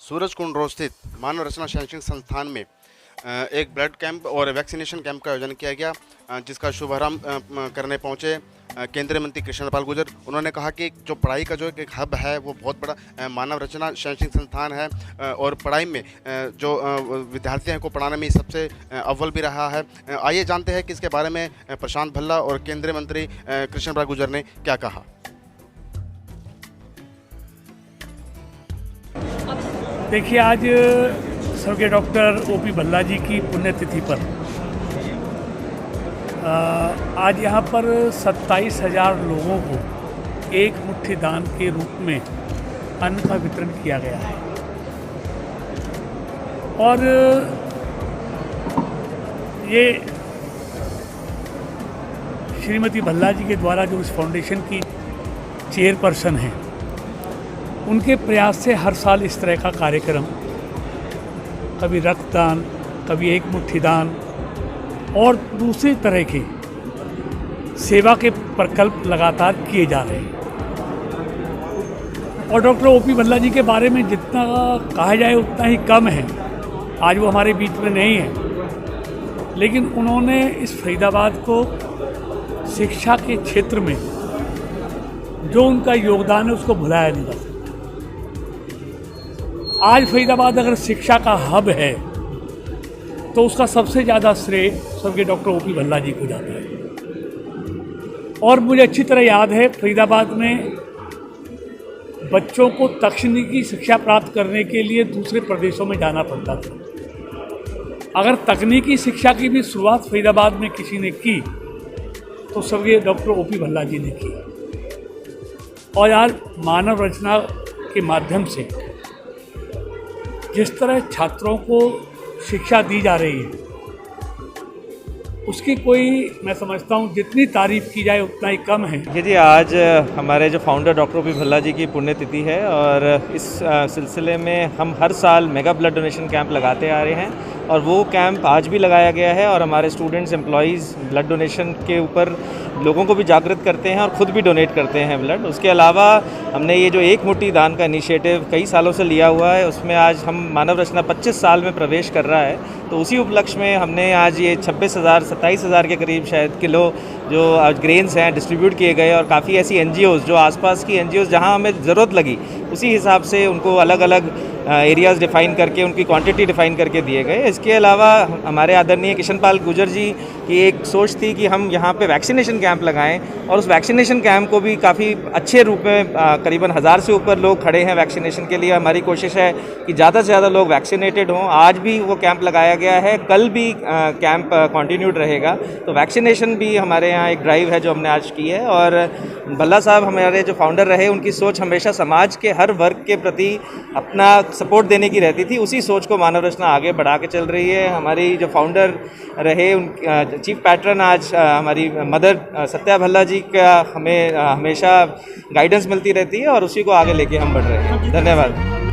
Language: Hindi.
सूरजकुंड रोड स्थित मानव रचना शैक्षणिक संस्थान में एक ब्लड कैंप और वैक्सीनेशन कैंप का आयोजन किया गया, जिसका शुभारंभ करने पहुंचे केंद्रीय मंत्री कृष्णपाल गुर्जर। उन्होंने कहा कि जो पढ़ाई का जो एक हब है वो बहुत बड़ा मानव रचना शैक्षणिक संस्थान है और पढ़ाई में जो विद्यार्थी हैं को पढ़ाने में सबसे अव्वल भी रहा है। आइए जानते हैं कि इसके बारे में प्रशांत भल्ला और केंद्रीय मंत्री कृष्णपाल गुर्जर ने क्या कहा। देखिए, आज स्वर्गीय डॉक्टर ओपी भल्ला जी की पुण्यतिथि पर आज यहाँ पर 27,000 लोगों को एक मुट्ठी दान के रूप में अन्न का वितरण किया गया है। और ये श्रीमती भल्ला जी के द्वारा जो इस फाउंडेशन की चेयरपर्सन हैं, उनके प्रयास से हर साल इस तरह का कार्यक्रम, कभी रक्तदान, कभी एक मुट्ठी दान और दूसरी तरह के सेवा के प्रकल्प लगातार किए जा रहे हैं। और डॉक्टर ओपी भल्ला जी के बारे में जितना कहा जाए उतना ही कम है। आज वो हमारे बीच में नहीं है, लेकिन उन्होंने इस फरीदाबाद को शिक्षा के क्षेत्र में जो उनका योगदान है उसको भुलाया नहीं जा सकता। आज फरीदाबाद अगर शिक्षा का हब है तो उसका सबसे ज़्यादा श्रेय स्वर्गीय डॉक्टर ओपी भल्ला जी को जाता है। और मुझे अच्छी तरह याद है, फरीदाबाद में बच्चों को तकनीकी शिक्षा प्राप्त करने के लिए दूसरे प्रदेशों में जाना पड़ता था। अगर तकनीकी शिक्षा की भी शुरुआत फरीदाबाद में किसी ने की तो स्वर्गीय डॉक्टर ओपी भल्ला जी ने की। और आज मानव रचना के माध्यम से जिस तरह छात्रों को शिक्षा दी जा रही है, उसकी कोई, मैं समझता हूँ, जितनी तारीफ की जाए उतना ही कम है। जी, आज हमारे जो फाउंडर डॉक्टर ओपी भल्ला जी की पुण्यतिथि है और इस सिलसिले में हम हर साल मेगा ब्लड डोनेशन कैंप लगाते आ रहे हैं और वो कैंप आज भी लगाया गया है। और हमारे स्टूडेंट्स, एम्प्लॉयज़ ब्लड डोनेशन के ऊपर लोगों को भी जागृत करते हैं और ख़ुद भी डोनेट करते हैं ब्लड। उसके अलावा हमने ये जो एक मुट्ठी दान का इनिशिएटिव कई सालों से लिया हुआ है, उसमें आज हम मानव रचना 25 साल में प्रवेश कर रहा है, तो उसी उपलक्ष्य में हमने आज ये 27,000 के करीब शायद किलो जो आज ग्रेन्स हैं डिस्ट्रीब्यूट किए गए। और काफ़ी ऐसी NGOs जो आसपास की NGOs जहां हमें ज़रूरत लगी उसी हिसाब से उनको अलग अलग एरियाज़ डिफ़ाइन करके उनकी क्वांटिटी डिफ़ाइन करके दिए गए। इसके अलावा हमारे आदरणीय कृष्णपाल गुर्जर जी की एक सोच थी कि हम यहाँ पे वैक्सीनेशन कैंप लगाएं और उस वैक्सीनेशन कैंप को भी काफ़ी अच्छे रूप में करीबन 1000 से ऊपर लोग खड़े हैं वैक्सीनेशन के लिए। हमारी कोशिश है कि ज़्यादा से ज़्यादा लोग वैक्सीनेटेड हों। आज भी वो कैंप लगाया गया है, कल भी कैंप कंटिन्यूड रहेगा। तो वैक्सीनेशन भी हमारे यहाँ एक ड्राइव है जो हमने आज की है। और भल्ला साहब हमारे जो फाउंडर रहे, उनकी सोच हमेशा समाज के हर वर्ग के प्रति अपना सपोर्ट देने की रहती थी। उसी सोच को मानव रचना आगे बढ़ा के चल रही है। हमारी जो फाउंडर रहे, उन चीफ पैट्रन आज हमारी मदर सत्या भल्ला जी का हमें हमेशा गाइडेंस मिलती रहती है और उसी को आगे लेके हम बढ़ रहे हैं। धन्यवाद।